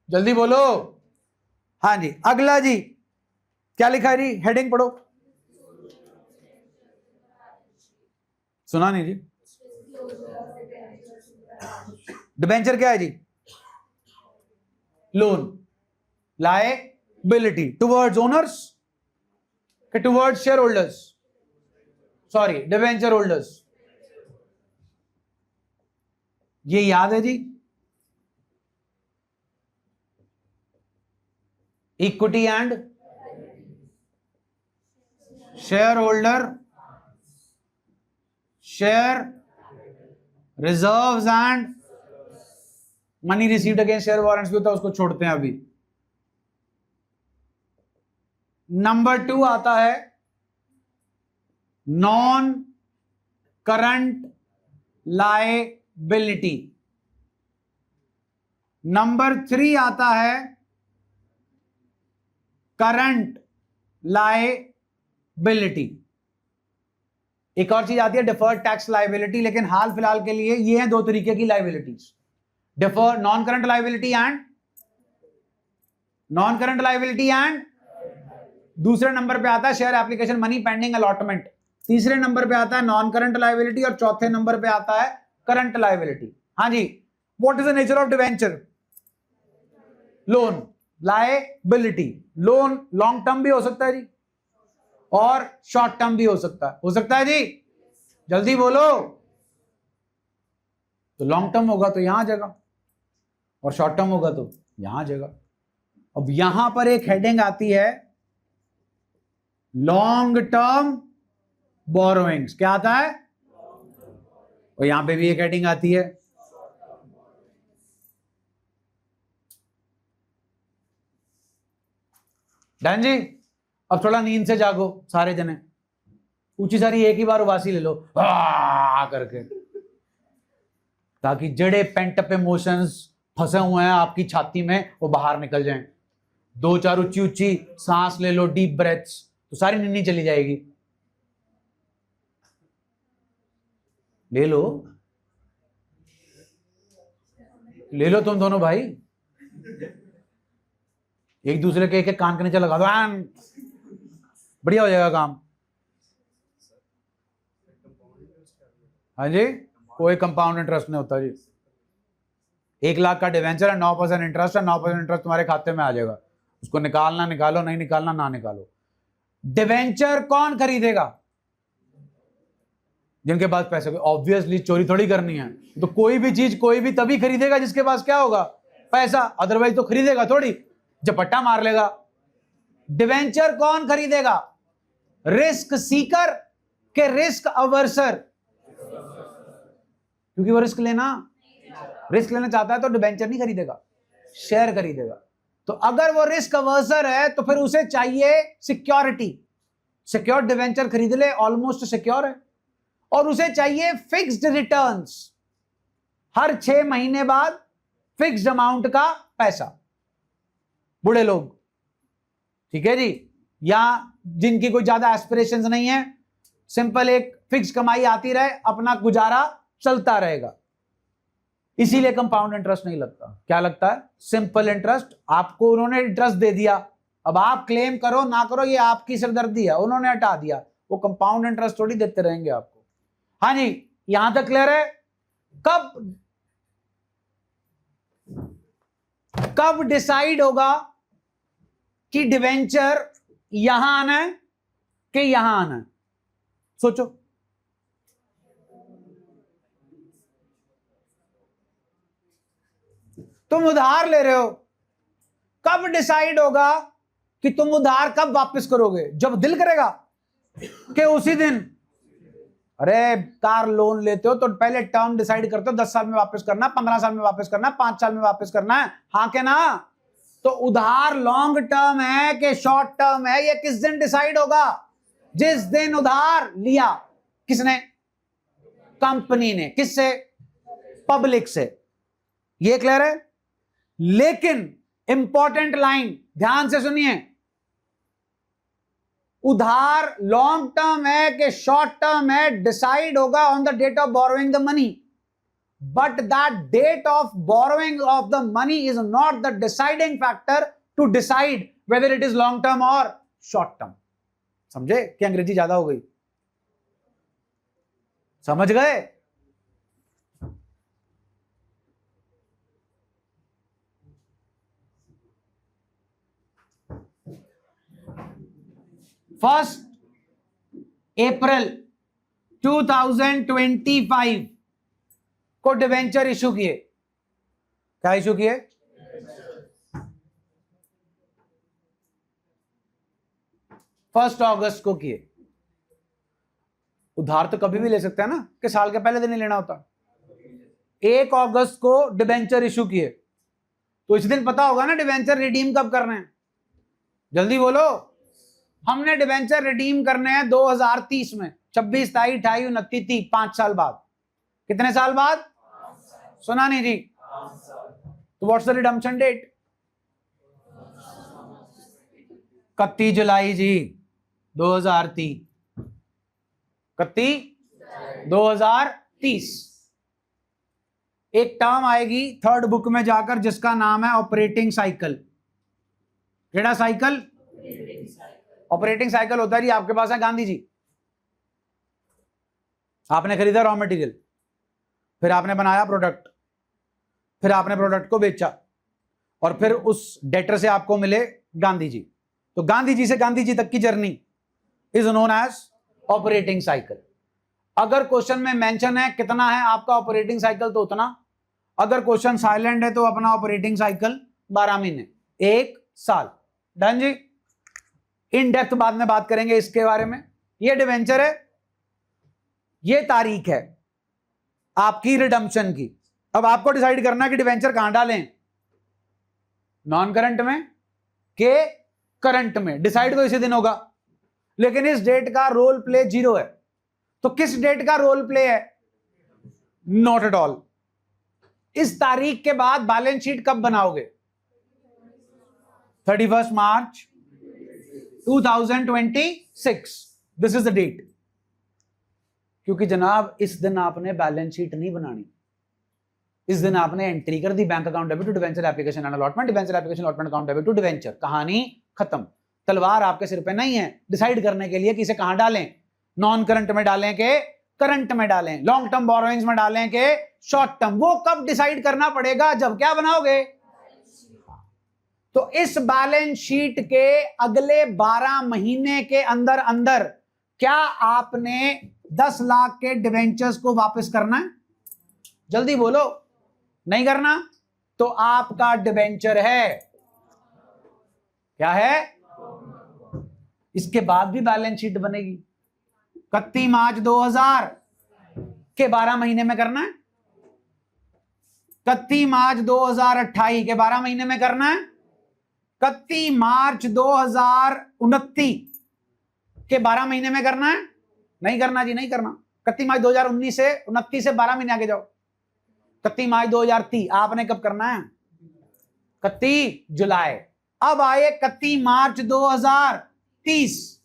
S1: जल्दी बोलो। हाँ जी, अगला जी क्या लिखा है जी? हेडिंग पढ़ो। सुना नहीं जी? डिबेंचर क्या है जी? लोन, लायबिलिटी टुवर्ड्स ओनर्स कि towards share holders, sorry debenture holders. ये याद है जी? Equity and share holder, share reserves and money received against share warrants भी होता है, उसको छोड़ते हैं अभी। नंबर 2 आता है नॉन करंट लायबिलिटी। नंबर 3 आता है करंट लायबिलिटी। एक और चीज आती है डिफर्ड टैक्स लायबिलिटी, लेकिन हाल फिलहाल के लिए ये हैं दो तरीके की liabilities, deferred non current liability and non current liability and दूसरे नंबर पे आता है share application money pending allotment, तीसरे नंबर पे आता है नॉन करंट लायबिलिटी और चौथे नंबर पे आता है करंट लायबिलिटी। हाँ जी, what is the nature of debenture? Loan. Liability, loan long term भी हो सकता है जी और शॉर्ट टर्म भी हो सकता है जी, जल्दी बोलो। तो लॉन्ग टर्म होगा तो यहां आ जाएगा और शॉर्ट टर्म होगा तो यहां आ जाएगा। अब यहां पर एक हेडिंग आती है लॉन्ग टर्म बोरोइंग्स, क्या आता है? और यहां पे भी एक हेडिंग आती है डन जी। अब थोड़ा नींद से जागो सारे जने, ऊंची सारी एक ही बार उबासी ले लो करके, ताकि जड़े पेंटअप इमोशंस फंसे हुए हैं आपकी छाती में वो बाहर निकल जाएं। 2-4 ऊंची ऊंची सांस ले लो, डीप ब्रेथ्स, तो सारी नींद चली जाएगी। ले लो, ले लो तुम दोनों भाई, एक दूसरे के एक कान के नीचे लगा दो, बढ़िया हो जाएगा काम। हाँ जी, कोई कंपाउंड इंटरेस्ट नहीं होता जी। 1 लाख का डिवेंचर है, 9% इंटरेस्ट है, 9% इंटरेस्ट तुम्हारे खाते में आ जाएगा, उसको निकालना निकालो, नहीं निकालना ना निकालो। डिवेंचर कौन खरीदेगा? जिनके पास पैसे, ऑब्वियसली चोरी थोड़ी करनी है, तो कोई भी चीज कोई भी तभी खरीदेगा जिसके पास क्या होगा? पैसा, अदरवाइज तो खरीदेगा थोड़ी, झपट्टा मार लेगा। डिवेंचर कौन खरीदेगा? रिस्क सीकर के रिस्क अवर्सर, क्योंकि वो रिस्क लेना चाहता है तो डिवेंचर नहीं खरीदेगा, शेयर खरीदेगा। तो अगर वो रिस्क अवर्सर है तो फिर उसे चाहिए सिक्योरिटी, सिक्योर डिवेंचर खरीद ले, ऑलमोस्ट सिक्योर है, और उसे चाहिए फिक्स्ड रिटर्न्स, हर 6 महीने बाद फिक्स्ड अमाउंट का पैसा। बूढ़े लोग, ठीक है जी, या जिनकी कोई ज्यादा एस्पिरेशंस नहीं है, सिंपल एक फिक्स कमाई आती रहे, अपना गुजारा चलता रहेगा, इसीलिए कंपाउंड इंटरेस्ट नहीं लगता। क्या लगता है? Simple interest. आपको उन्होंने इंटरेस्ट दे दिया, अब आप क्लेम करो ना करो ये आपकी सिरदर्दी है, उन्होंने हटा दिया, वो कंपाउंड इंटरेस्ट थोड़ी देते रहेंगे आपको। हाँ जी, यहां तक क्लियर है? कब डिसाइड होगा कि डिवेंचर यहां आना है कि यहां आना है? सोचो। तुम उधार ले रहे हो, कब डिसाइड होगा कि तुम उधार कब वापस करोगे? जब दिल करेगा कि उसी दिन? अरे कार लोन लेते हो तो पहले टर्म डिसाइड करते हो, 10 साल में वापस करना, 15 साल में वापस करना, 5 साल में वापस करना है, हाँ के ना? तो उधार लॉन्ग टर्म है कि शॉर्ट टर्म है, ये किस दिन डिसाइड होगा? जिस दिन उधार लिया। किसने? कंपनी ने। किससे? पब्लिक से। ये क्लियर है? लेकिन इंपॉर्टेंट लाइन ध्यान से सुनिए, उधार लॉन्ग टर्म है कि शॉर्ट टर्म है डिसाइड होगा on the date of borrowing the money, but that date of borrowing of the money is not the deciding factor to decide whether it is long term और शॉर्ट टर्म। समझे कि अंग्रेजी ज्यादा हो गई? समझ गए? 1 अप्रैल 2025 को डिवेंचर इशू किए। क्या इशू किए? 1 अगस्त को किए। उधार तो कभी भी ले सकते हैं ना, कि साल के पहले दिन ही लेना होता। 1 अगस्त को डिवेंचर इशू किए, तो इस दिन पता होगा ना डिवेंचर रिडीम कब करने हैं। जल्दी बोलो। हमने डिवेंचर रिडीम करने हैं 2030 में, 26, 27, 28, 29, 30, 5 साल बाद। कितने साल बाद? सुना नहीं जी? तो व्हाट्स द रिडम्पशन डेट? 31 जुलाई जी 2030। 31 2030। एक टर्म आएगी 3rd बुक में जाकर जिसका नाम है ऑपरेटिंग साइकिल। केड़ा साइकिल? ऑपरेटिंग साइकिल होता है जी, आपके पास है गांधी जी, आपने खरीदा रॉ मटेरियल, फिर आपने बनाया प्रोडक्ट, फिर आपने प्रोडक्ट को बेचा, और फिर उस डेटर से आपको मिले गांधी जी। तो गांधी जी से गांधी जी तक की journey is known as operating cycle. अगर क्वेश्चन में मेंशन है कितना है आपका ऑपरेटिंग साइकिल तो उतना, अगर क्वेश्चन साइलेंट है तो अपना ऑपरेटिंग साइकिल 12 महीने, 1 साल। Done ji. इन डेप्थ बाद में बात करेंगे इसके बारे में। ये डिवेंचर है, ये तारीख है आपकी रिडम्पशन की। अब आपको डिसाइड करना है कि डिवेंचर कहां डालें, नॉन करंट में के करंट में। डिसाइड तो इसी दिन होगा, लेकिन इस डेट का रोल प्ले 0 है। तो किस डेट का रोल प्ले है? Not at all. इस तारीख के बाद बैलेंस शीट कब बनाओगे? 31 मार्च 2026। This is the date. क्योंकि जनाब इस दिन आपने बैलेंस शीट नहीं बनानी, इस दिन आपने एंट्री कर दी bank account debit to debenture application and allotment, debenture application allotment account debit to debenture. कहानी खत्म। तलवार आपके सिर पे नहीं है डिसाइड करने के लिए कि इसे कहां डालें, नॉन करंट में डालें के करंट में डालें, लॉन्ग टर्म बोरोइंग्स में डालें के शॉर्ट टर्म। वो कब डिसाइड करना पड़ेगा? जब क्या बनाओगे। तो इस बैलेंस शीट के अगले 12 महीने के अंदर अंदर क्या आपने 10 लाख के डिवेंचर्स को वापस करना है? जल्दी बोलो। नहीं करना तो आपका डिवेंचर है क्या है? इसके बाद भी बैलेंस शीट बनेगी। 31 मार्च 2000 के 12 महीने में करना है, 31 मार्च 2028 के 12 महीने में करना है, 31 मार्च 2029 के 12 महीने में करना है। नहीं करना जी, नहीं करना। 31 मार्च 2019 से 29 से 12 महीने आगे जाओ। 31 मार्च 2030 आपने कब करना है? 31 जुलाई। अब आए 31 मार्च 2030।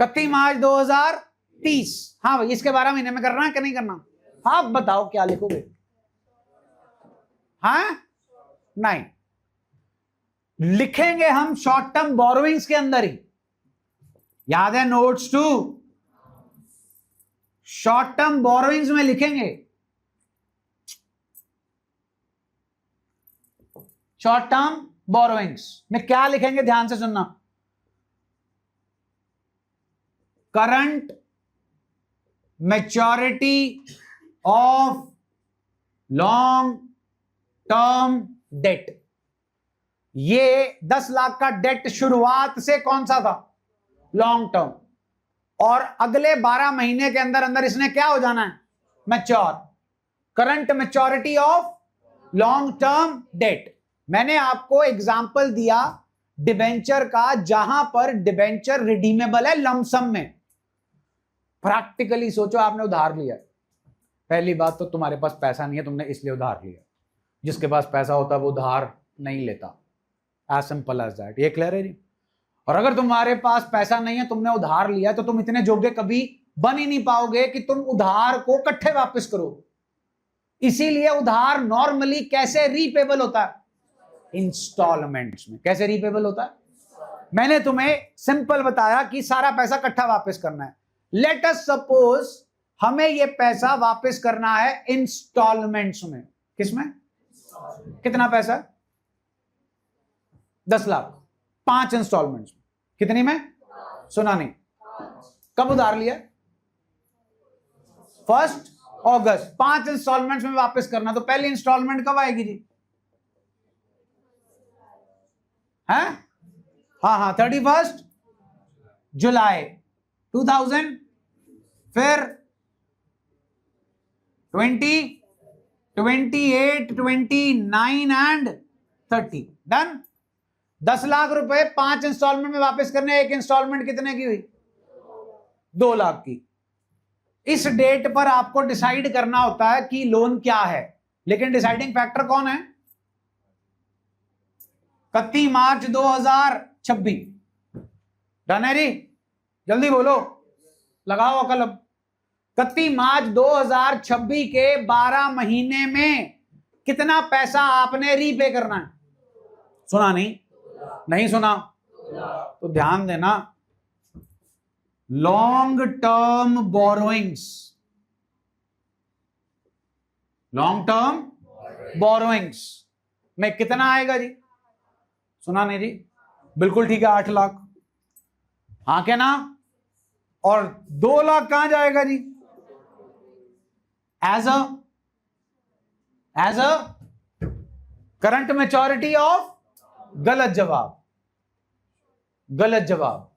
S1: 31 मार्च 2030। हाँ भाई, इसके 12 महीने में करना है कि नहीं करना? आप बताओ क्या लिखोगे? हाँ नहीं लिखेंगे हम शॉर्ट टर्म बोरोइंग्स के अंदर ही। याद है नोट्स 2? शॉर्ट टर्म बोरोइंग्स में लिखेंगे। शॉर्ट टर्म बोरोइंग्स में क्या लिखेंगे? ध्यान से सुनना। Current maturity of long term date. ये 10 लाख का डेट शुरुआत से कौन सा था? Long term. और अगले 12 महीने के अंदर अंदर इसने क्या हो जाना है? Mature. Current maturity of long term date. मैंने आपको एग्जांपल दिया डिबेंचर का, जहां पर डिबेंचर रिडीमेबल है लमसम में। प्रैक्टिकली सोचो, आपने उधार लिया। पहली बात तो तुम्हारे पास पैसा नहीं है, तुमने इसलिए उधार लिया। जिसके पास पैसा होता है वो उधार नहीं लेता। As simple as that. ये क्लियर है जी? और अगर तुम्हारे पास पैसा नहीं है, तुमने उधार लिया, तो तुम इतने योग्य कभी बन ही नहीं पाओगे कि तुम उधार को इकट्ठे वापस करो। इसीलिए उधार नॉर्मली कैसे रीपेबल होता है? इंस्टॉलमेंट्स में। कैसे रीपेबल होता है? मैंने तुम्हें सिंपल बताया कि सारा पैसा इकट्ठा वापस करना है। लेट अस सपोज हमें यह पैसा वापस करना है इंस्टॉलमेंट्स में। किसमें? कितना पैसा? 10 लाख 5 इंस्टॉलमेंट्स। कितनी में? सुना नहीं। कब उधार लिया? 1 अगस्त। 5 इंस्टॉलमेंट्स में वापस करना, तो पहली इंस्टॉलमेंट कब आएगी जी? हैं? हाँ 31 जुलाई 2000, फिर 20, 28, 29 एंड 30। डन। 10 लाख रुपए 5 इंस्टॉलमेंट में वापस करने। एक इंस्टॉलमेंट कितने की हुई? 2 लाख की। इस डेट पर आपको डिसाइड करना होता है कि लोन क्या है, लेकिन डिसाइडिंग फैक्टर कौन है? 31 मार्च 2026। डन है जी? जल्दी बोलो, लगाओ अकल। अब 31 मार्च 2026 के 12 महीने में कितना पैसा आपने रीपे करना है? सुना नहीं? नहीं सुना तो ध्यान देना। Long term borrowings, long term borrowings में कितना आएगा जी? सुना नहीं जी? बिल्कुल ठीक है, 8 लाख। हाँ क्या ना? और 2 लाख कहां जाएगा जी? As a current maturity of. गलत जवाब, गलत जवाब।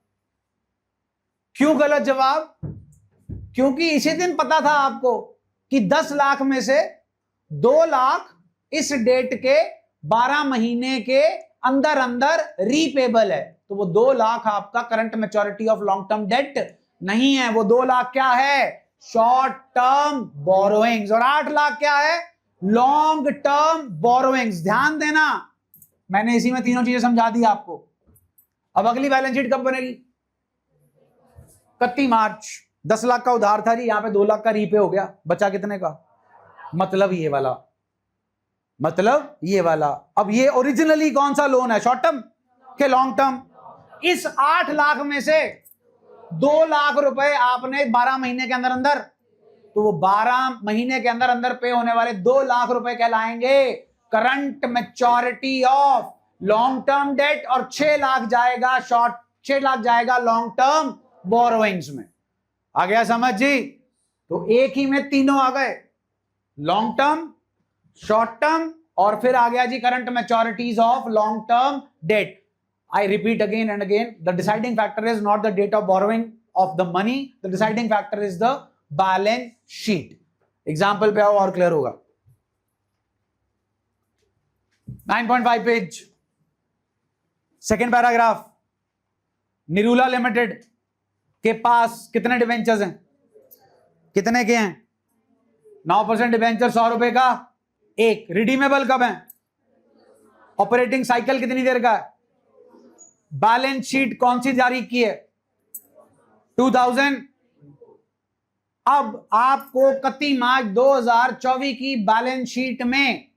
S1: क्यों गलत जवाब? क्योंकि इसी दिन पता था आपको कि 10 लाख में से 2 लाख इस डेट के 12 महीने के अंदर अंदर रीपेबल है, तो वो 2 लाख आपका current maturity of long term date नहीं है। वो 2 लाख क्या है? Short term borrowings. और 8 लाख क्या है? Long term borrowings. ध्यान देना, मैंने इसी में तीनों चीजें समझा दी आपको। अब अगली बैलेंस शीट कब बनेगी? 31 मार्च। 10 लाख का उधार था जी, यहां पे 2 लाख का रीपे हो गया, बचा कितने का? मतलब ये वाला, मतलब ये वाला। अब ये ओरिजिनली कौन सा लोन है? शॉर्ट टर्म के लॉन्ग टर्म? इस 8 लाख में से 2 लाख रुपए आपने 12 महीने के अंदर अंदर, तो वो 12 महीने के अंदर अंदर पे होने वाले 2 लाख रुपए कहलाएंगे current maturity of long term debt, और 6 लाख जाएगा शॉर्ट, 6 लाख जाएगा लॉन्ग टर्म बोरोइंग्स में। आ गया समझ जी? तो एक ही में तीनों आ गए, लॉन्ग टर्म, शॉर्ट टर्म, और फिर आ गया जी current maturities of long term debt. I repeat again and again, the deciding factor is not the date of borrowing of the money, the deciding factor is the balance sheet. Example पे आओ और क्लियर होगा। 9.5 page, second paragraph. Nirula limited के पास कितने डिवेंचर्स हैं? कितने के हैं? 9% डिवेंचर 100 रुपए का एक। रिडीमेबल कब है? ऑपरेटिंग साइकिल कितनी देर का है? बैलेंस शीट कौन सी जारी की है? 2000। अब आपको 31 मार्च 2024 की बैलेंस शीट में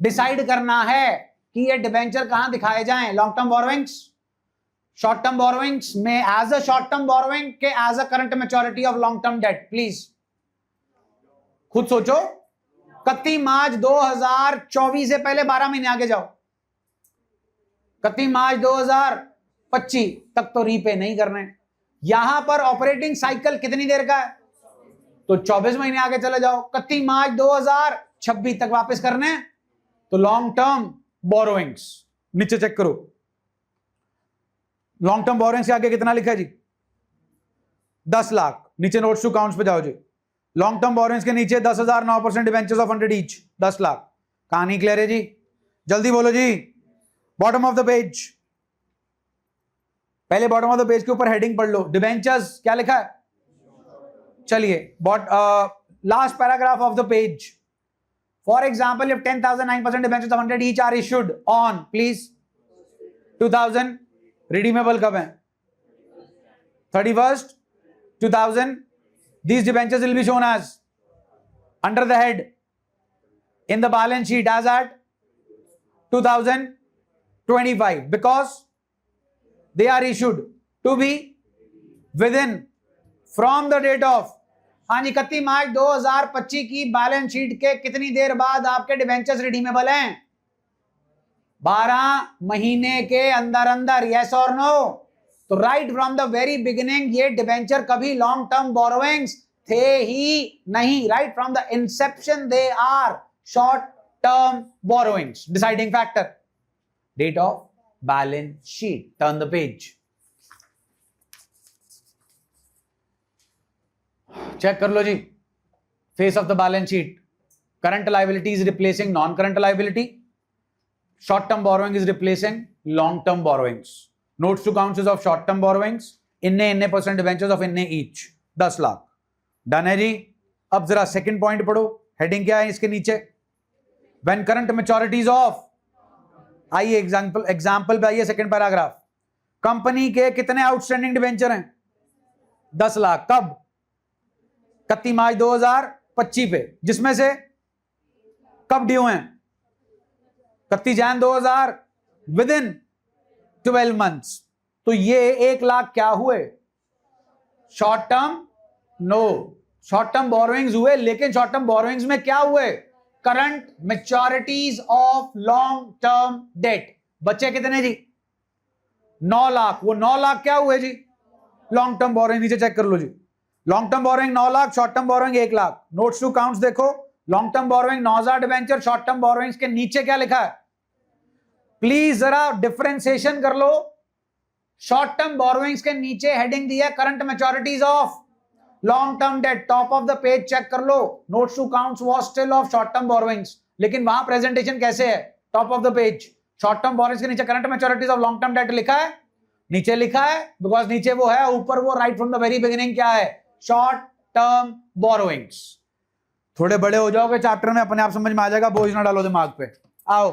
S1: डिसाइड करना है कि ये डिबेंचर कहां दिखाए जाएं, long term borrowings, short term borrowings में, as a short term borrowing के as a current maturity of long term debt. Please खुद सोचो। 31 मार्च 2024 से पहले 12 महीने आगे जाओ। 31 मार्च 2025 तक तो रीपे नहीं करने। यहां पर ऑपरेटिंग साइकिल कितनी देर का है? तो 24 महीने आगे चले जाओ। 31 मार्च 2026 तक वापस करने, तो लॉन्ग टर्म बोरोइंग्स नीचे चेक करो। लॉन्ग टर्म बोरोइंग्स के आगे कितना लिखा है जी? 10 लाख। नीचे नोट्स टू काउंट्स पे जाओ जी। लॉन्ग टर्म बोरोइंग्स के नीचे 10,000, 9% डिवेंचर्स ऑफ 100 ईच, 10 लाख। कहानी क्लियर है जी? जल्दी बोलो जी। बॉटम ऑफ द पेज, पहले बॉटम ऑफ द पेज के ऊपर हेडिंग पढ़ लो। डिवेंचर्स क्या लिखा है? चलिए last paragraph of the page. For example, if 10,000, 9% debentures of 100 each are issued on, please, 2000। Redeemable कब है? 31st 2000। These debentures will be shown as under the head in the balance sheet as at 2025 because they are issued to be within from the date of। हाँ जी, 31 मार्च 2025 की बैलेंस शीट के कितनी देर बाद आपके डिवेंचर्स रिडीमेबल हैं? 12 महीने के अंदर अंदर, यस और नो? तो right from the very beginning ये डिबेंचर कभी लॉन्ग टर्म बोरोइंग्स थे ही नहीं. Right from the inception they are short term borrowings. Deciding factor, date of balance sheet. Turn the page. Check कर लो जी. Face of the balance sheet. Current liability is replacing non current liability. Short term borrowing is replacing long term borrowings. Notes to accounts of short term borrowings. इन्ने परसेंट डिबेंचर्स ऑफ इन्ने ईच. 10 लाख. डन है जी. अब जरा सेकंड पॉइंट पढ़ो. हेडिंग क्या है इसके नीचे? When current maturities of. आइए एग्जांपल पे आइए. Second paragraph. कंपनी के कितने आउटस्टैंडिंग डिबेंचर हैं? 10 लाख. कब? 31 मार्च 2025 पे. जिसमें से कब ड्यू हैं? 31 जनवरी 2000. With in 12 months. तो ये 1 लाख क्या हुए? Short term? No. Short term borrowings हुए, लेकिन शॉर्ट टर्म बोरोइंग्स में क्या हुए? Current maturities of long term debt. बच्चे कितने जी? 9 लाख. वो 9 लाख क्या हुए जी? Long term borrowing. नीचे चेक कर लो जी. Long term borrowing 9 lakh, short term borrowing 1 lakh. Notes to accounts देखो. Long term borrowing 9000 debenture. Short term borrowings के नीचे क्या लिखा है? प्लीज जरा डिफरेंशिएशन कर लो. शॉर्ट टर्म बोरोइंग्स के नीचे हेडिंग दी है current maturities of long term debt. Top of the page check कर लो. Notes to accounts was still of short term borrowings. लेकिन वहां प्रेजेंटेशन कैसे है? Top of the page short term borrowings के नीचे current maturities of long term debt लिखा है. नीचे लिखा है बिकॉज नीचे वो है, ऊपर वो right from the very beginning क्या है? Short term borrowings. थोड़े बड़े हो जाओगे चैप्टर में, अपने आप समझ में आ जाएगा. बोझ ना डालो दिमाग पे. आओ